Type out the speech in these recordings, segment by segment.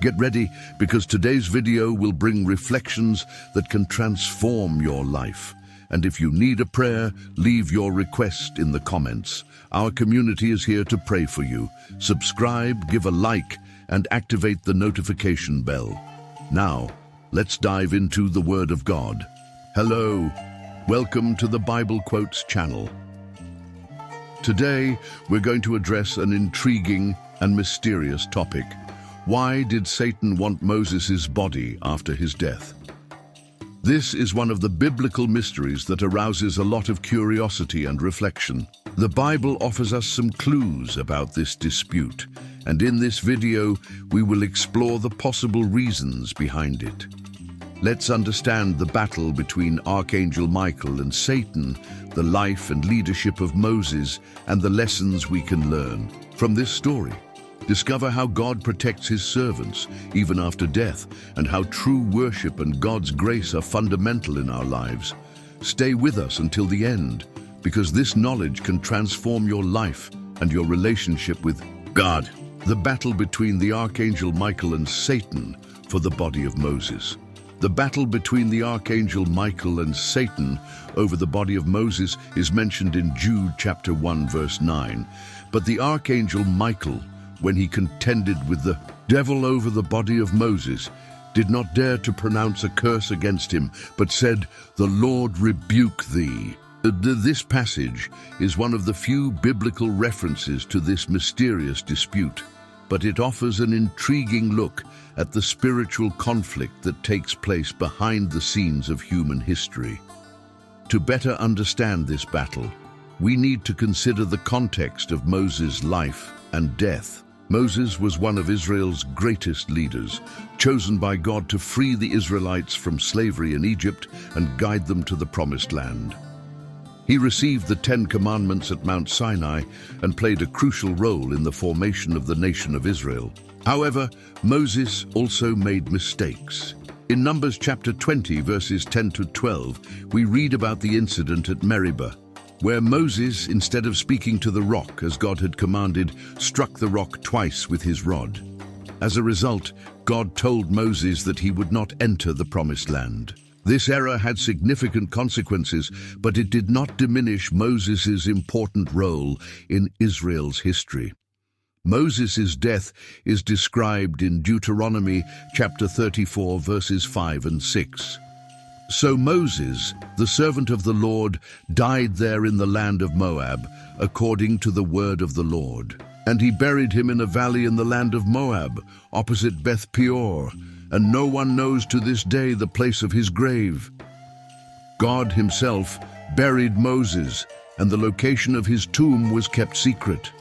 Get ready, because today's video will bring reflections that can transform your life. And if you need a prayer, leave your request in the comments. Our community is here to pray for you. Subscribe, give a like, and activate the notification bell. Now, let's dive into the Word of God. Hello, welcome to the Bible Quotes channel. Today, we're going to address an intriguing and mysterious topic. Why did Satan want Moses' body after his death? This is one of the biblical mysteries that arouses a lot of curiosity and reflection. The Bible offers us some clues about this dispute, and in this video, we will explore the possible reasons behind it. Let's understand the battle between Archangel Michael and Satan, the life and leadership of Moses, and the lessons we can learn from this story. Discover how God protects his servants, even after death, and how true worship and God's grace are fundamental in our lives. Stay with us until the end, because this knowledge can transform your life and your relationship with God. The battle between the Archangel Michael and Satan for the body of Moses. The battle between the Archangel Michael and Satan over the body of Moses is mentioned in Jude chapter 1 verse 9. But the Archangel Michael, when he contended with the devil over the body of Moses, did not dare to pronounce a curse against him, but said, "The Lord rebuke thee." This passage is one of the few biblical references to this mysterious dispute, but it offers an intriguing look at the spiritual conflict that takes place behind the scenes of human history. To better understand this battle, we need to consider the context of Moses' life and death. Moses was one of Israel's greatest leaders, chosen by God to free the Israelites from slavery in Egypt and guide them to the Promised Land. He received the 10 Commandments at Mount Sinai and played a crucial role in the formation of the nation of Israel. However, Moses also made mistakes. In Numbers chapter 20, verses 10 to 12, we read about the incident at Meribah, where Moses, instead of speaking to the rock as God had commanded, struck the rock twice with his rod. As a result, God told Moses that he would not enter the Promised Land. This error had significant consequences, but it did not diminish Moses' important role in Israel's history. Moses' death is described in Deuteronomy chapter 34, verses 5 and 6. So Moses, the servant of the Lord, died there in the land of Moab, according to the word of the Lord. And he buried him in a valley in the land of Moab, opposite Beth Peor, and no one knows to this day the place of his grave. God himself buried Moses, and the location of his tomb was kept secret.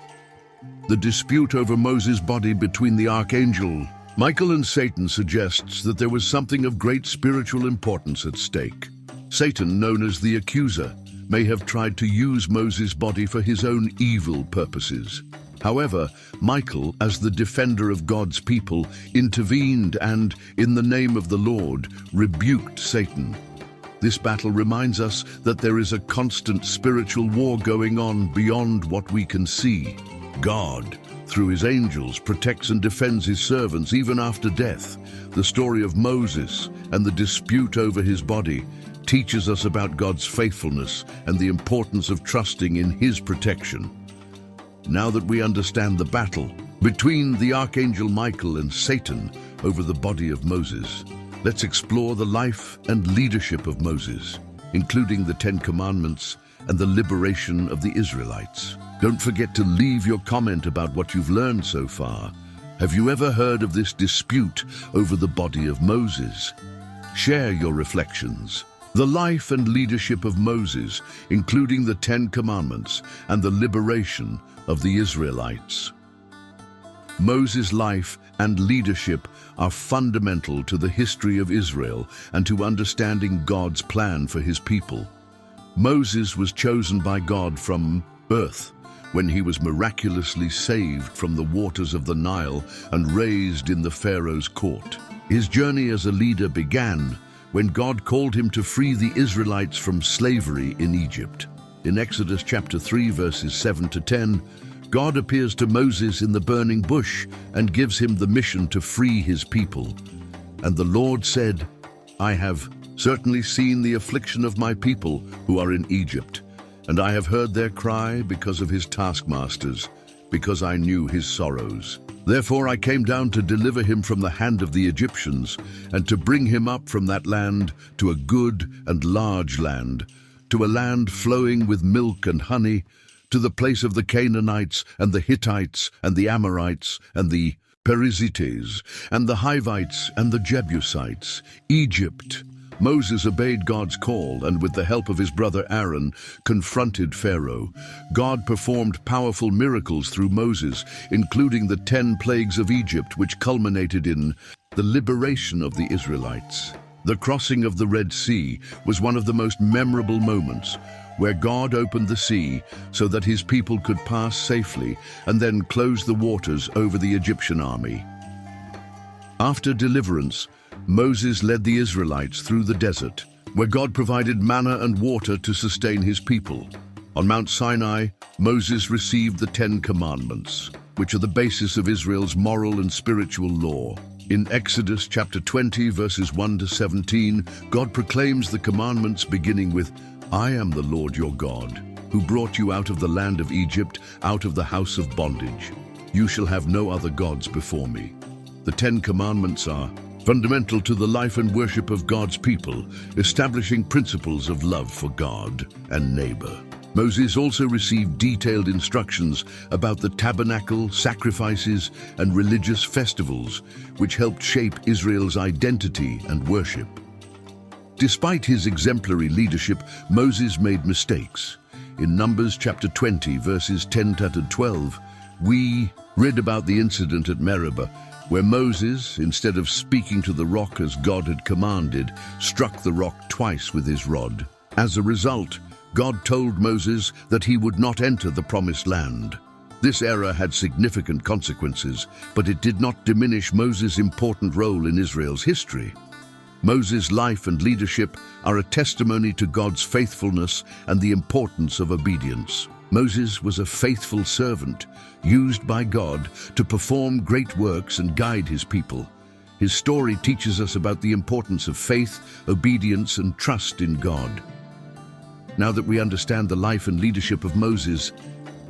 The dispute over Moses' body between the Archangel Michael and Satan suggests that there was something of great spiritual importance at stake. Satan, known as the accuser, may have tried to use Moses' body for his own evil purposes. However, Michael, as the defender of God's people, intervened and, in the name of the Lord, rebuked Satan. This battle reminds us that there is a constant spiritual war going on beyond what we can see. God, through his angels, protects and defends his servants even after death. The story of Moses and the dispute over his body teaches us about God's faithfulness and the importance of trusting in his protection. Now that we understand the battle between the Archangel Michael and Satan over the body of Moses, let's explore the life and leadership of Moses, including the 10 Commandments and the liberation of the Israelites. Don't forget to leave your comment about what you've learned so far. Have you ever heard of this dispute over the body of Moses? Share your reflections. The life and leadership of Moses, including the 10 Commandments and the liberation of the Israelites. Moses' life and leadership are fundamental to the history of Israel and to understanding God's plan for his people. Moses was chosen by God from birth, when he was miraculously saved from the waters of the Nile and raised in the Pharaoh's court. His journey as a leader began when God called him to free the Israelites from slavery in Egypt. In Exodus chapter 3, verses 7 to 10, God appears to Moses in the burning bush and gives him the mission to free his people. And the Lord said, I have certainly seen the affliction of my people who are in Egypt, and I have heard their cry because of his taskmasters, because I knew his sorrows. Therefore I came down to deliver him from the hand of the Egyptians, and to bring him up from that land to a good and large land, to a land flowing with milk and honey, to the place of the Canaanites and the Hittites and the Amorites and the Perizzites and the Hivites and the Jebusites, Egypt. Moses obeyed God's call and with the help of his brother Aaron confronted Pharaoh. God performed powerful miracles through Moses, including the 10 plagues of Egypt, which culminated in the liberation of the Israelites. The crossing of the Red Sea was one of the most memorable moments, where God opened the sea so that his people could pass safely and then close the waters over the Egyptian army. After deliverance, Moses led the Israelites through the desert, where God provided manna and water to sustain his people. On Mount Sinai, Moses received the 10 Commandments, which are the basis of Israel's moral and spiritual law. In Exodus chapter 20, verses 1 to 17, God proclaims the commandments beginning with, I am the Lord your God, who brought you out of the land of Egypt, out of the house of bondage. You shall have no other gods before me. The 10 Commandments are fundamental to the life and worship of God's people, establishing principles of love for God and neighbor. Moses also received detailed instructions about the tabernacle, sacrifices, and religious festivals, which helped shape Israel's identity and worship. Despite his exemplary leadership, Moses made mistakes. In Numbers chapter 20, verses 10 to 12, we read about the incident at Meribah, where Moses, instead of speaking to the rock as God had commanded, struck the rock twice with his rod. As a result, God told Moses that he would not enter the promised land. This error had significant consequences, but it did not diminish Moses' important role in Israel's history. Moses' life and leadership are a testimony to God's faithfulness and the importance of obedience. Moses was a faithful servant, used by God to perform great works and guide his people. His story teaches us about the importance of faith, obedience, and trust in God. Now that we understand the life and leadership of Moses,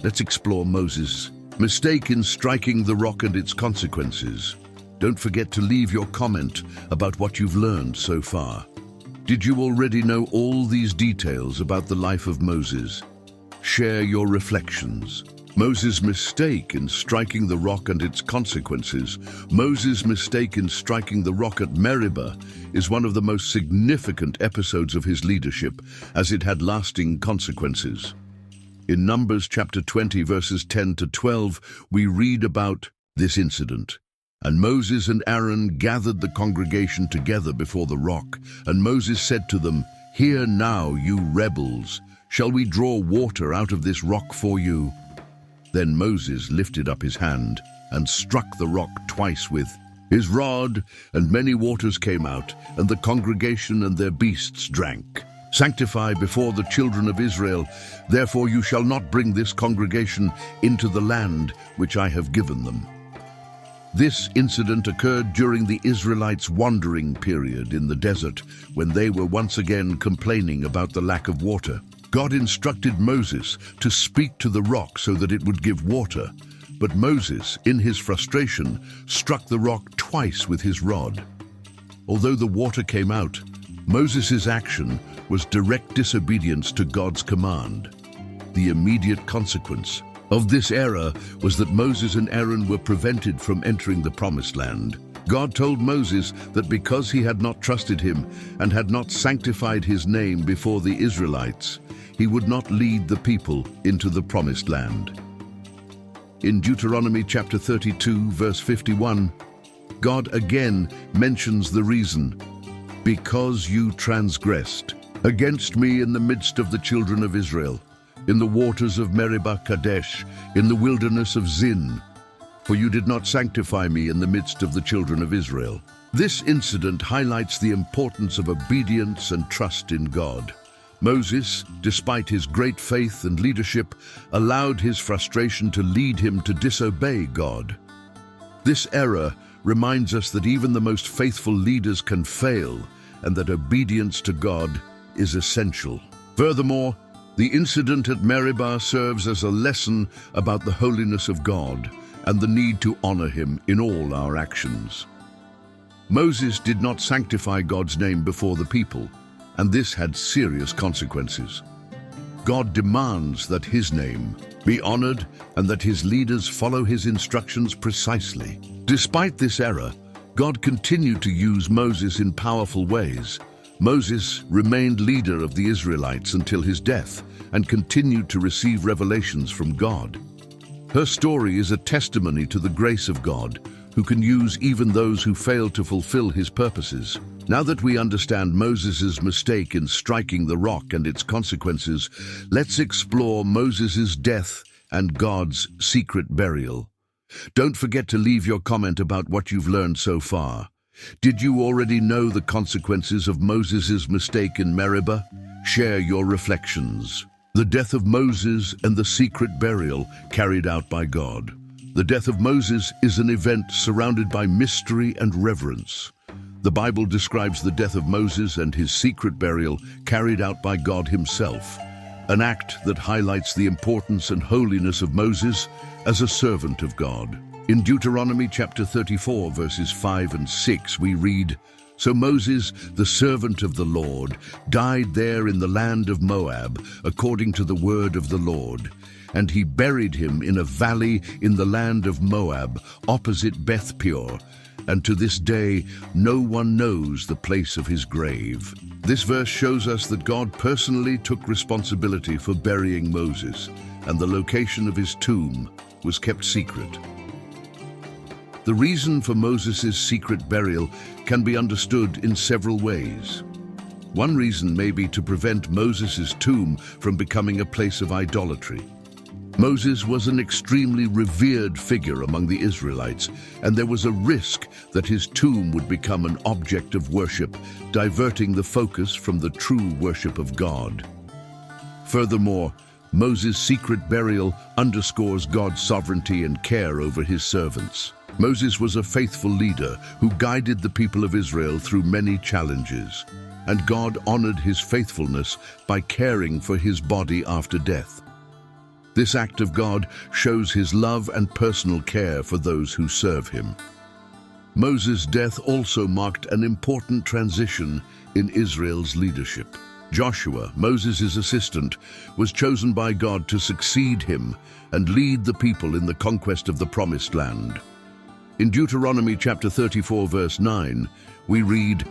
let's explore Moses' mistake in striking the rock and its consequences. Don't forget to leave your comment about what you've learned so far. Did you already know all these details about the life of Moses? Share your reflections. Moses' mistake in striking the rock and its consequences. Moses' mistake in striking the rock at Meribah is one of the most significant episodes of his leadership, as it had lasting consequences. In Numbers chapter 20, verses 10 to 12, we read about this incident. And Moses and Aaron gathered the congregation together before the rock, and Moses said to them, Hear now, you rebels, shall we draw water out of this rock for you? Then Moses lifted up his hand and struck the rock twice with his rod, and many waters came out, and the congregation and their beasts drank. Sanctify before the children of Israel, therefore you shall not bring this congregation into the land which I have given them. This incident occurred during the Israelites' wandering period in the desert, when they were once again complaining about the lack of water. God instructed Moses to speak to the rock so that it would give water, but Moses, in his frustration, struck the rock twice with his rod. Although the water came out, Moses' action was direct disobedience to God's command. The immediate consequence of this error was that Moses and Aaron were prevented from entering the promised land. God told Moses that because he had not trusted him and had not sanctified his name before the Israelites, he would not lead the people into the promised land. In Deuteronomy chapter 32, verse 51, God again mentions the reason. Because you transgressed against me in the midst of the children of Israel, in the waters of Meribah Kadesh, in the wilderness of Zin, for you did not sanctify me in the midst of the children of Israel. This incident highlights the importance of obedience and trust in God. Moses, despite his great faith and leadership, allowed his frustration to lead him to disobey God. This error reminds us that even the most faithful leaders can fail, and that obedience to God is essential. Furthermore, the incident at Meribah serves as a lesson about the holiness of God and the need to honor Him in all our actions. Moses did not sanctify God's name before the people, and this had serious consequences. God demands that His name be honored and that His leaders follow His instructions precisely. Despite this error, God continued to use Moses in powerful ways. Moses remained leader of the Israelites until his death and continued to receive revelations from God. Her story is a testimony to the grace of God, who can use even those who fail to fulfill His purposes. Now that we understand Moses' mistake in striking the rock and its consequences, let's explore Moses' death and God's secret burial. Don't forget to leave your comment about what you've learned so far. Did you already know the consequences of Moses' mistake in Meribah? Share your reflections. The death of Moses and the secret burial carried out by God. The death of Moses is an event surrounded by mystery and reverence. The Bible describes the death of Moses and his secret burial carried out by God Himself, an act that highlights the importance and holiness of Moses as a servant of God. In Deuteronomy chapter 34, verses 5 and 6, we read, "So Moses, the servant of the Lord, died there in the land of Moab, according to the word of the Lord. And he buried him in a valley in the land of Moab, opposite Beth Peor. And to this day, no one knows the place of his grave." This verse shows us that God personally took responsibility for burying Moses, and the location of his tomb was kept secret. The reason for Moses' secret burial can be understood in several ways. One reason may be to prevent Moses' tomb from becoming a place of idolatry. Moses was an extremely revered figure among the Israelites, and there was a risk that his tomb would become an object of worship, diverting the focus from the true worship of God. Furthermore, Moses' secret burial underscores God's sovereignty and care over His servants. Moses was a faithful leader who guided the people of Israel through many challenges, and God honored his faithfulness by caring for his body after death. This act of God shows His love and personal care for those who serve Him. Moses' death also marked an important transition in Israel's leadership. Joshua, Moses' assistant, was chosen by God to succeed him and lead the people in the conquest of the Promised Land. In Deuteronomy chapter 34, verse 9, we read,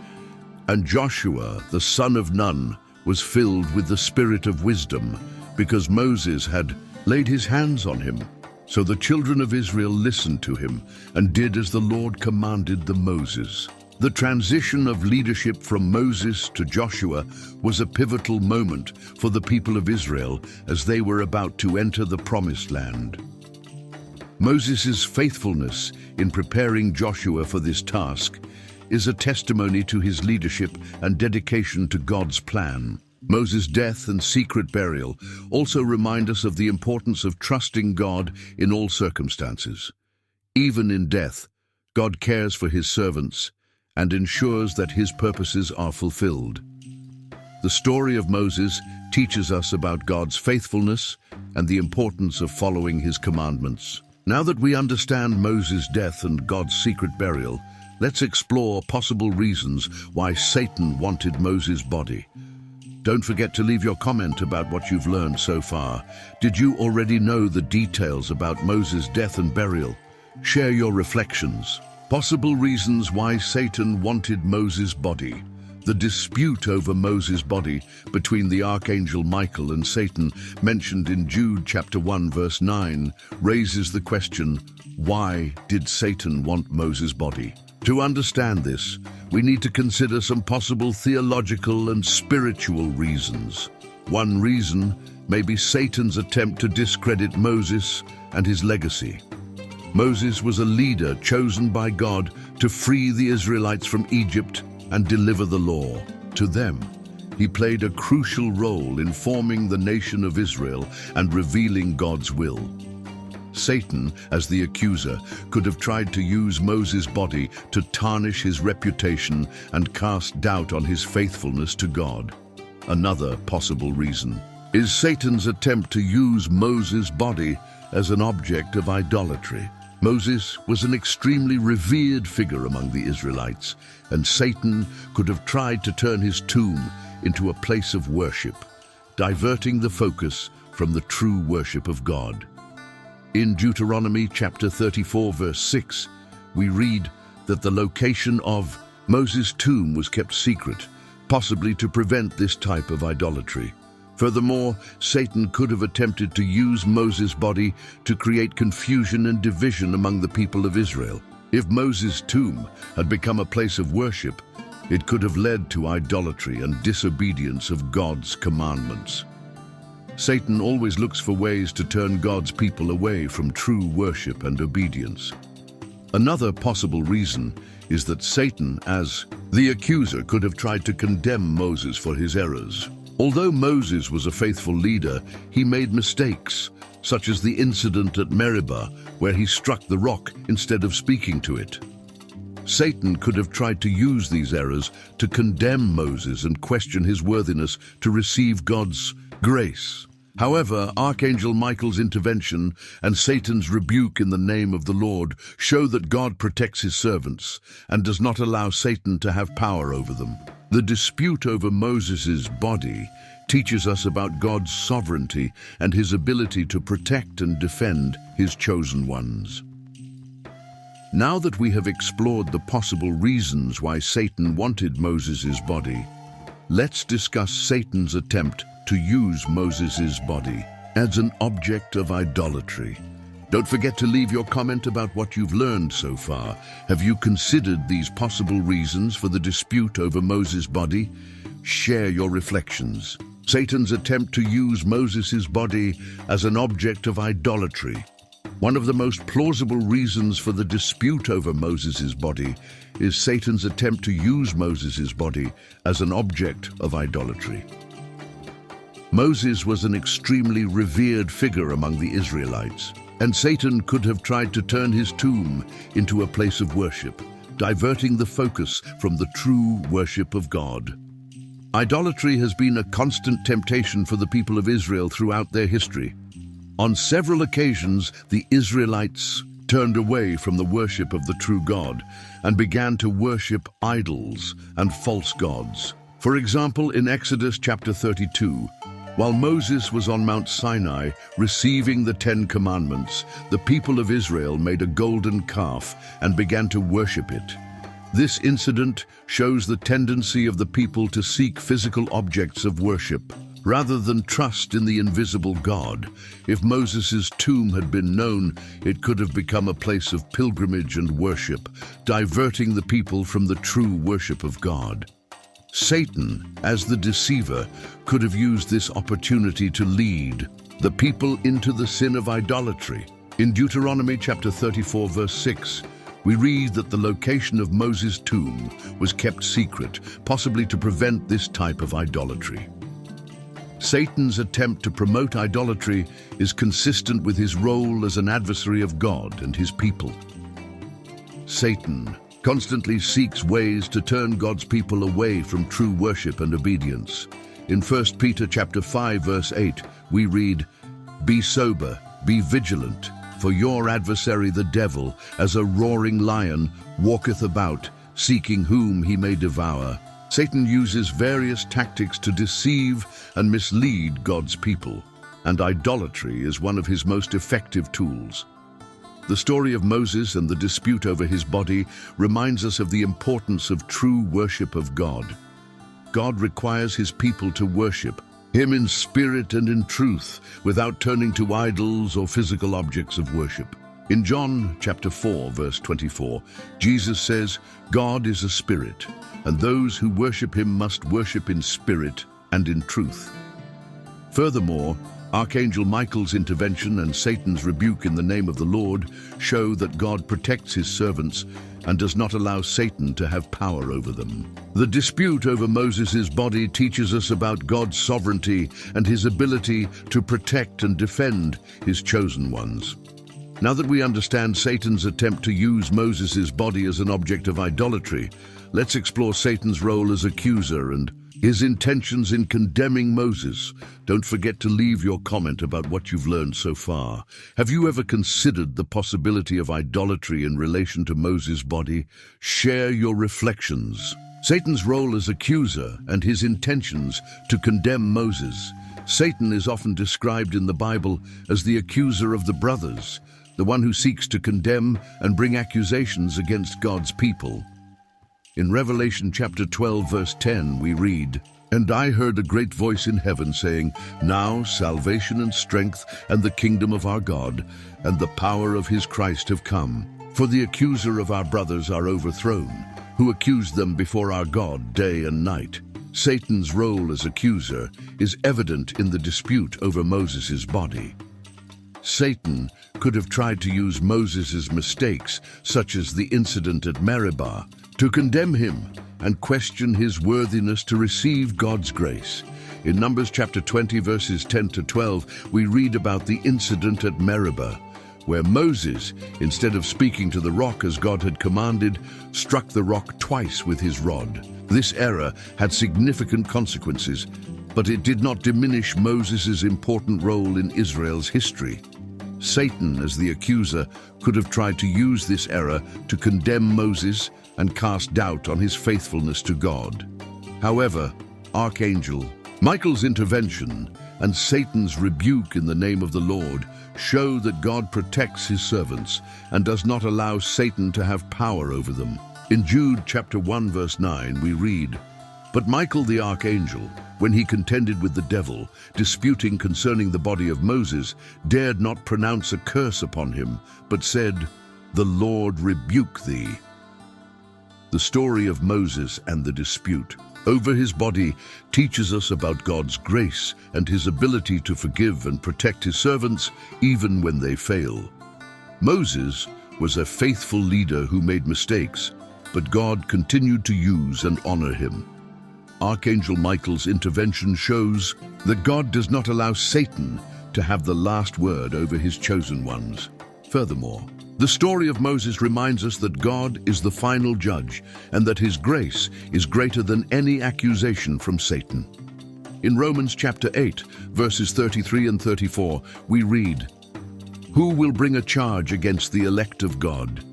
"And Joshua, the son of Nun, was filled with the spirit of wisdom, because Moses had laid his hands on him. So the children of Israel listened to him and did as the Lord commanded them Moses." The transition of leadership from Moses to Joshua was a pivotal moment for the people of Israel as they were about to enter the Promised Land. Moses' faithfulness in preparing Joshua for this task is a testimony to his leadership and dedication to God's plan. Moses' death and secret burial also remind us of the importance of trusting God in all circumstances. Even in death, God cares for His servants and ensures that His purposes are fulfilled. The story of Moses teaches us about God's faithfulness and the importance of following His commandments. Now that we understand Moses' death and God's secret burial, let's explore possible reasons why Satan wanted Moses' body. Don't forget to leave your comment about what you've learned so far. Did you already know the details about Moses' death and burial? Share your reflections. Possible reasons why Satan wanted Moses' body. The dispute over Moses' body between the Archangel Michael and Satan, mentioned in Jude chapter 1 verse 9, raises the question, why did Satan want Moses' body? To understand this, we need to consider some possible theological and spiritual reasons. One reason may be Satan's attempt to discredit Moses and his legacy. Moses was a leader chosen by God to free the Israelites from Egypt and deliver the law to them. He played a crucial role in forming the nation of Israel and revealing God's will. Satan, as the accuser, could have tried to use Moses' body to tarnish his reputation and cast doubt on his faithfulness to God. Another possible reason is Satan's attempt to use Moses' body as an object of idolatry. Moses was an extremely revered figure among the Israelites, and Satan could have tried to turn his tomb into a place of worship, diverting the focus from the true worship of God. In Deuteronomy chapter 34, verse 6, we read that the location of Moses' tomb was kept secret, possibly to prevent this type of idolatry. Furthermore, Satan could have attempted to use Moses' body to create confusion and division among the people of Israel. If Moses' tomb had become a place of worship, it could have led to idolatry and disobedience of God's commandments. Satan always looks for ways to turn God's people away from true worship and obedience. Another possible reason is that Satan, as the accuser, could have tried to condemn Moses for his errors. Although Moses was a faithful leader, he made mistakes, such as the incident at Meribah, where he struck the rock instead of speaking to it. Satan could have tried to use these errors to condemn Moses and question his worthiness to receive God's grace. However, Archangel Michael's intervention and Satan's rebuke in the name of the Lord show that God protects his servants and does not allow Satan to have power over them. The dispute over Moses' body teaches us about God's sovereignty and his ability to protect and defend his chosen ones. Now that we have explored the possible reasons why Satan wanted Moses' body, let's discuss Satan's attempt to use Moses' body as an object of idolatry. Don't forget to leave your comment about what you've learned so far. Have you considered these possible reasons for the dispute over Moses' body? Share your reflections. Satan's attempt to use Moses' body as an object of idolatry. One of the most plausible reasons for the dispute over Moses' body is Satan's attempt to use Moses' body as an object of idolatry. Moses was an extremely revered figure among the Israelites, and Satan could have tried to turn his tomb into a place of worship, diverting the focus from the true worship of God. Idolatry has been a constant temptation for the people of Israel throughout their history. On several occasions, the Israelites turned away from the worship of the true God and began to worship idols and false gods. For example, in Exodus chapter 32, while Moses was on Mount Sinai receiving the 10 Commandments, the people of Israel made a golden calf and began to worship it. This incident shows the tendency of the people to seek physical objects of worship rather than trust in the invisible God. If Moses' tomb had been known, it could have become a place of pilgrimage and worship, diverting the people from the true worship of God. Satan, as the deceiver, could have used this opportunity to lead the people into the sin of idolatry. In Deuteronomy chapter 34, verse 6, we read that the location of Moses' tomb was kept secret, possibly to prevent this type of idolatry. Satan's attempt to promote idolatry is consistent with his role as an adversary of God and his people. Satan constantly seeks ways to turn God's people away from true worship and obedience. In 1 Peter chapter 5, verse 8, we read, "Be sober, be vigilant, for your adversary the devil, as a roaring lion, walketh about, seeking whom he may devour." Satan uses various tactics to deceive and mislead God's people, and idolatry is one of his most effective tools. The story of Moses and the dispute over his body reminds us of the importance of true worship of God. God requires his people to worship him in spirit and in truth, without turning to idols or physical objects of worship. In John chapter 4, verse 24, Jesus says, "God is a spirit, and those who worship him must worship in spirit and in truth." Furthermore, Archangel Michael's intervention and Satan's rebuke in the name of the Lord show that God protects his servants and does not allow Satan to have power over them. The dispute over Moses' body teaches us about God's sovereignty and his ability to protect and defend his chosen ones. Now that we understand Satan's attempt to use Moses' body as an object of idolatry, let's explore Satan's role as accuser and his intentions in condemning Moses. Don't forget to leave your comment about what you've learned so far. Have you ever considered the possibility of idolatry in relation to Moses' body? Share your reflections. Satan's role as accuser and his intentions to condemn Moses. Satan is often described in the Bible as the accuser of the brothers, the one who seeks to condemn and bring accusations against God's people. In Revelation chapter 12, verse 10, we read, "And I heard a great voice in heaven saying, Now salvation and strength and the kingdom of our God and the power of his Christ have come. For the accuser of our brothers are overthrown, who accused them before our God day and night." Satan's role as accuser is evident in the dispute over Moses' body. Satan could have tried to use Moses' mistakes, such as the incident at Meribah, to condemn him and question his worthiness to receive God's grace. In Numbers chapter 20, verses 10 to 12, we read about the incident at Meribah, where Moses, instead of speaking to the rock as God had commanded, struck the rock twice with his rod. This error had significant consequences, but it did not diminish Moses' important role in Israel's history. Satan, as the accuser, could have tried to use this error to condemn Moses and cast doubt on his faithfulness to God. However, Archangel Michael's intervention and Satan's rebuke in the name of the Lord show that God protects his servants and does not allow Satan to have power over them. In Jude chapter 1, verse 9, we read, "But Michael the archangel, when he contended with the devil, disputing concerning the body of Moses, dared not pronounce a curse upon him, but said, The Lord rebuke thee." The story of Moses and the dispute over his body teaches us about God's grace and his ability to forgive and protect his servants even when they fail. Moses was a faithful leader who made mistakes, but God continued to use and honor him. Archangel Michael's intervention shows that God does not allow Satan to have the last word over his chosen ones. Furthermore, the story of Moses reminds us that God is the final judge and that his grace is greater than any accusation from Satan. In Romans chapter 8, verses 33 and 34, we read, "Who will bring a charge against the elect of God?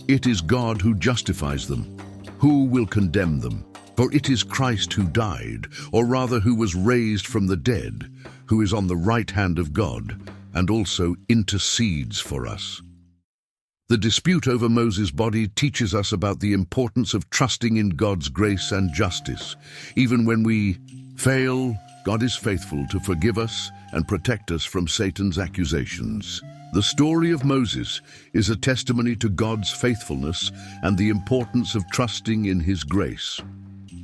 It is God who justifies them. Who will condemn them? For it is Christ who died, or rather who was raised from the dead, who is on the right hand of God, and also intercedes for us." The dispute over Moses' body teaches us about the importance of trusting in God's grace and justice. Even when we fail, God is faithful to forgive us and protect us from Satan's accusations. The story of Moses is a testimony to God's faithfulness and the importance of trusting in his grace.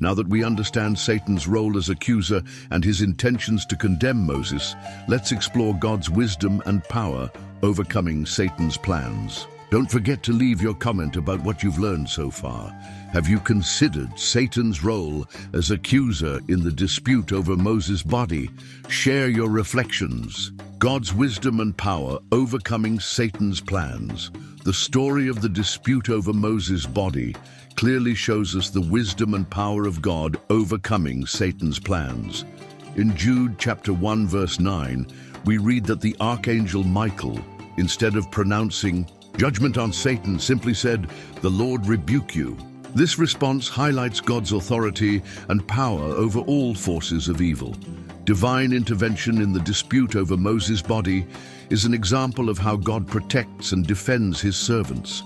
Now that we understand Satan's role as accuser and his intentions to condemn Moses, let's explore God's wisdom and power overcoming Satan's plans. Don't forget to leave your comment about what you've learned so far. Have you considered Satan's role as accuser in the dispute over Moses' body? Share your reflections. God's wisdom and power overcoming Satan's plans. The story of the dispute over Moses' body clearly shows us the wisdom and power of God overcoming Satan's plans. In Jude chapter 1, verse 9, we read that the Archangel Michael, instead of pronouncing judgment on Satan, simply said, "The Lord rebuke you." This response highlights God's authority and power over all forces of evil. Divine intervention in the dispute over Moses' body is an example of how God protects and defends his servants.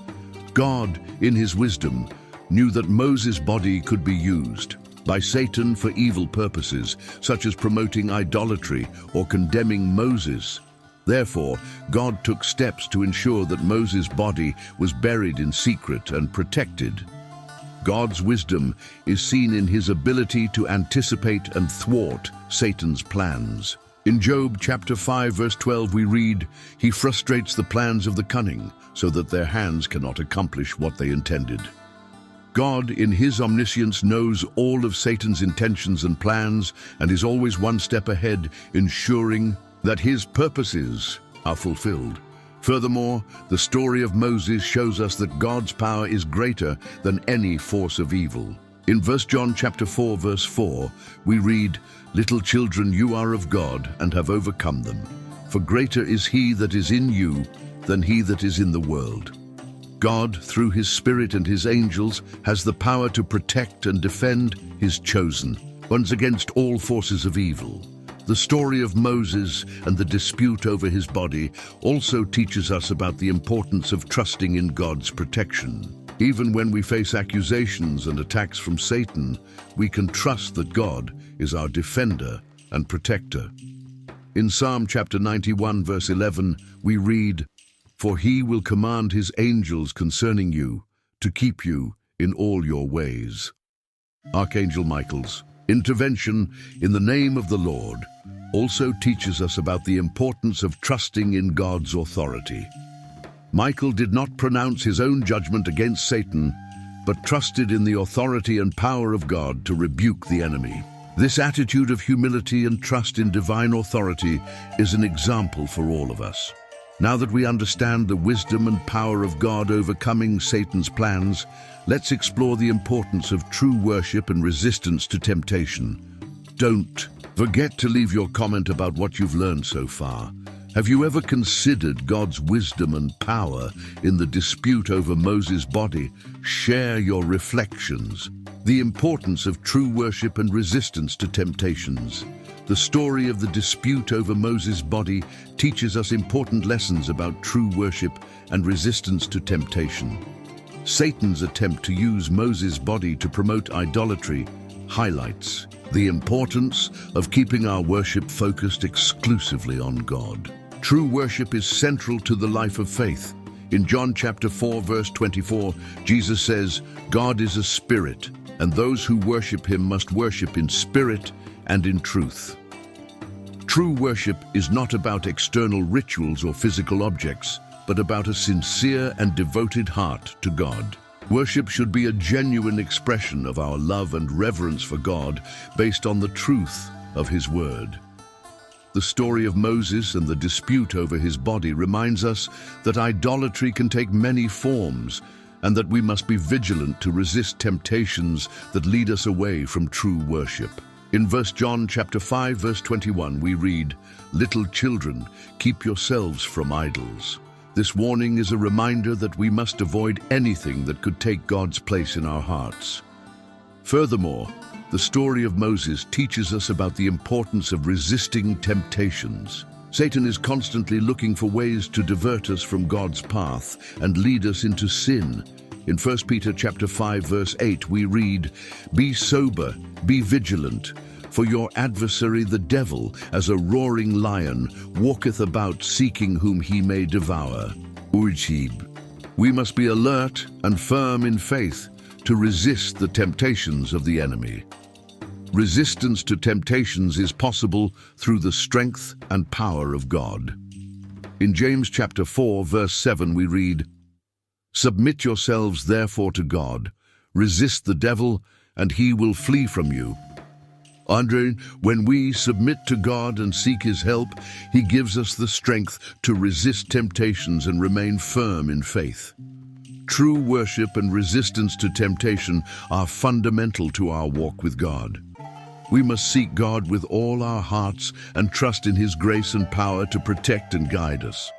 God, in his wisdom, knew that Moses' body could be used by Satan for evil purposes, such as promoting idolatry or condemning Moses. Therefore, God took steps to ensure that Moses' body was buried in secret and protected. God's wisdom is seen in his ability to anticipate and thwart Satan's plans. In Job chapter 5 verse 12 we read, "He frustrates the plans of the cunning, so that their hands cannot accomplish what they intended." God, in his omniscience, knows all of Satan's intentions and plans and is always one step ahead, ensuring that his purposes are fulfilled. Furthermore, the story of Moses shows us that God's power is greater than any force of evil. In John chapter 4 verse 4, we read, "Little children, you are of God and have overcome them, for greater is he that is in you than he that is in the world." God, through his Spirit and his angels, has the power to protect and defend his chosen ones against all forces of evil. The story of Moses and the dispute over his body also teaches us about the importance of trusting in God's protection. Even when we face accusations and attacks from Satan, we can trust that God is our defender and protector. In Psalm chapter 91 verse 11, we read, "For he will command his angels concerning you, to keep you in all your ways." Archangel Michael's intervention in the name of the Lord also teaches us about the importance of trusting in God's authority. Michael did not pronounce his own judgment against Satan, but trusted in the authority and power of God to rebuke the enemy. This attitude of humility and trust in divine authority is an example for all of us. Now that we understand the wisdom and power of God overcoming Satan's plans, let's explore the importance of true worship and resistance to temptation. Don't forget to leave your comment about what you've learned so far. Have you ever considered God's wisdom and power in the dispute over Moses' body? Share your reflections. The importance of true worship and resistance to temptations. The story of the dispute over Moses' body teaches us important lessons about true worship and resistance to temptation. Satan's attempt to use Moses' body to promote idolatry highlights the importance of keeping our worship focused exclusively on God. True worship is central to the life of faith. In John chapter 4 verse 24, Jesus says, "God is a spirit, and those who worship him must worship in spirit and in truth." True worship is not about external rituals or physical objects, but about a sincere and devoted heart to God. Worship should be a genuine expression of our love and reverence for God based on the truth of his word. The story of Moses and the dispute over his body reminds us that idolatry can take many forms and that we must be vigilant to resist temptations that lead us away from true worship. In John chapter 5 verse 21 we read, "Little children, keep yourselves from idols." This warning is a reminder that we must avoid anything that could take God's place in our hearts. Furthermore, the story of Moses teaches us about the importance of resisting temptations. Satan is constantly looking for ways to divert us from God's path and lead us into sin. In 1 Peter chapter 5 verse 8 we read, "Be sober, be vigilant, for your adversary the devil, as a roaring lion, walketh about seeking whom he may devour." We must be alert and firm in faith to resist the temptations of the enemy. Resistance to temptations is possible through the strength and power of God. In James chapter 4 verse 7 we read, "Submit yourselves therefore to God, resist the devil, and he will flee from you." When we submit to God and seek his help, he gives us the strength to resist temptations and remain firm in faith. True worship and resistance to temptation are fundamental to our walk with God. We must seek God with all our hearts and trust in his grace and power to protect and guide us.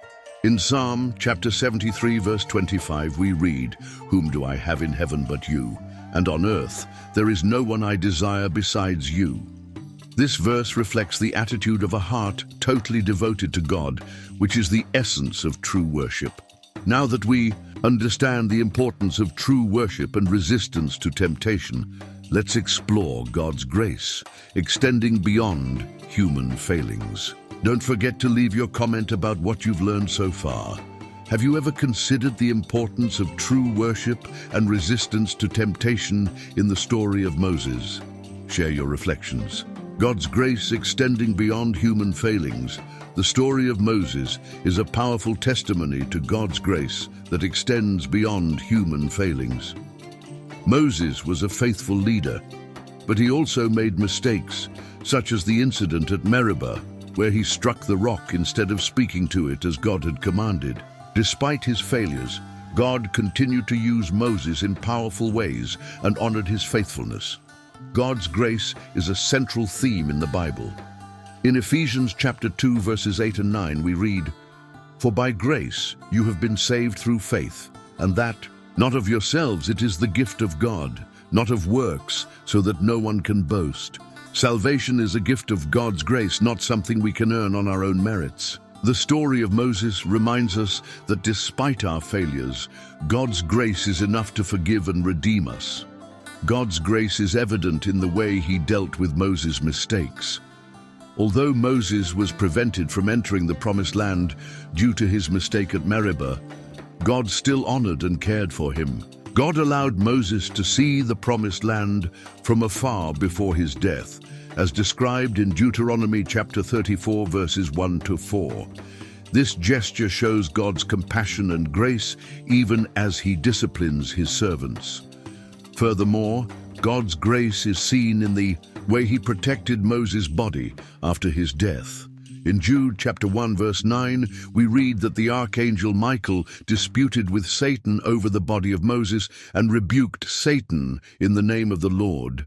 In Psalm chapter 73 verse 25 we read, "Whom do I have in heaven but you? And on earth there is no one I desire besides you." This verse reflects the attitude of a heart totally devoted to God, which is the essence of true worship. Now that we understand the importance of true worship and resistance to temptation, let's explore God's grace, extending beyond human failings. Don't forget to leave your comment about what you've learned so far. Have you ever considered the importance of true worship and resistance to temptation in the story of Moses? Share your reflections. God's grace extending beyond human failings. The story of Moses is a powerful testimony to God's grace that extends beyond human failings. Moses was a faithful leader, but he also made mistakes, such as the incident at Meribah, where he struck the rock instead of speaking to it as God had commanded. Despite his failures, God continued to use Moses in powerful ways and honored his faithfulness. God's grace is a central theme in the Bible. In Ephesians chapter 2, verses 8 and 9, we read, "For by grace you have been saved through faith, and that, not of yourselves, it is the gift of God, not of works, so that no one can boast." Salvation is a gift of God's grace, not something we can earn on our own merits. The story of Moses reminds us that despite our failures, God's grace is enough to forgive and redeem us. God's grace is evident in the way he dealt with Moses' mistakes. Although Moses was prevented from entering the promised land due to his mistake at Meribah, God still honored and cared for him. God allowed Moses to see the promised land from afar before his death, as described in Deuteronomy chapter 34, verses 1 to 4. This gesture shows God's compassion and grace even as he disciplines his servants. Furthermore, God's grace is seen in the way he protected Moses' body after his death. In Jude chapter 1 verse 9, we read that the Archangel Michael disputed with Satan over the body of Moses and rebuked Satan in the name of the Lord.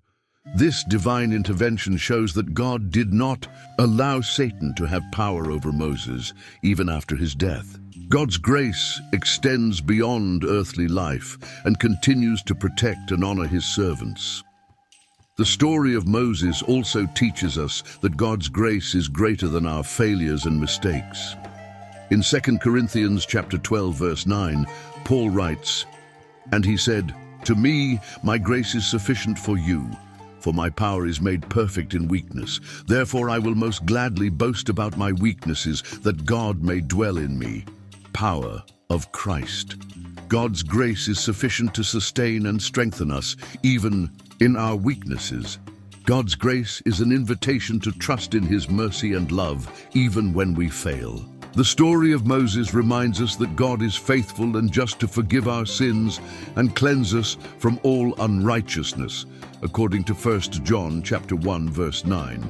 This divine intervention shows that God did not allow Satan to have power over Moses, even after his death. God's grace extends beyond earthly life and continues to protect and honor his servants. The story of Moses also teaches us that God's grace is greater than our failures and mistakes. In 2 Corinthians chapter 12, verse 9, Paul writes, "And he said, 'To me my grace is sufficient for you, for my power is made perfect in weakness. Therefore I will most gladly boast about my weaknesses, that God may dwell in me.'" Power of Christ. God's grace is sufficient to sustain and strengthen us, even in our weaknesses. God's grace is an invitation to trust in his mercy and love, even when we fail. The story of Moses reminds us that God is faithful and just to forgive our sins and cleanse us from all unrighteousness, according to 1 John chapter 1, verse 9.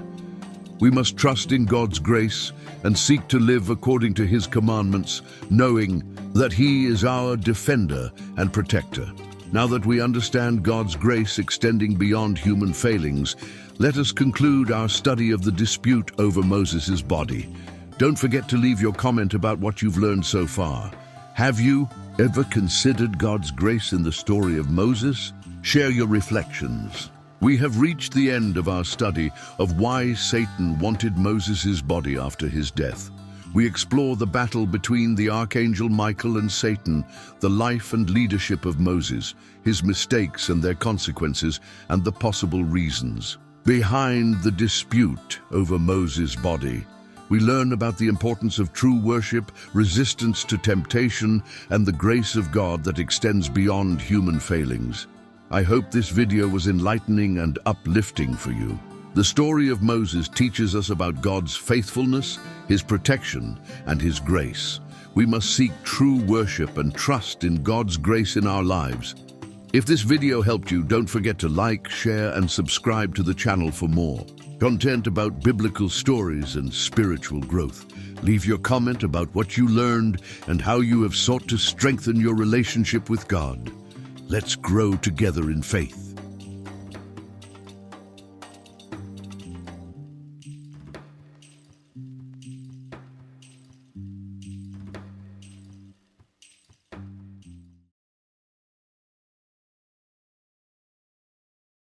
We must trust in God's grace and seek to live according to his commandments, knowing that he is our defender and protector. Now that we understand God's grace extending beyond human failings, let us conclude our study of the dispute over Moses' body. Don't forget to leave your comment about what you've learned so far. Have you ever considered God's grace in the story of Moses? Share your reflections. We have reached the end of our study of why Satan wanted Moses' body after his death. We explore the battle between the Archangel Michael and Satan, the life and leadership of Moses, his mistakes and their consequences, and the possible reasons behind the dispute over Moses' body. We learn about the importance of true worship, resistance to temptation, and the grace of God that extends beyond human failings. I hope this video was enlightening and uplifting for you. The story of Moses teaches us about God's faithfulness, his protection, and his grace. We must seek true worship and trust in God's grace in our lives. If this video helped you, don't forget to like, share, and subscribe to the channel for more content about biblical stories and spiritual growth. Leave your comment about what you learned and how you have sought to strengthen your relationship with God. Let's grow together in faith.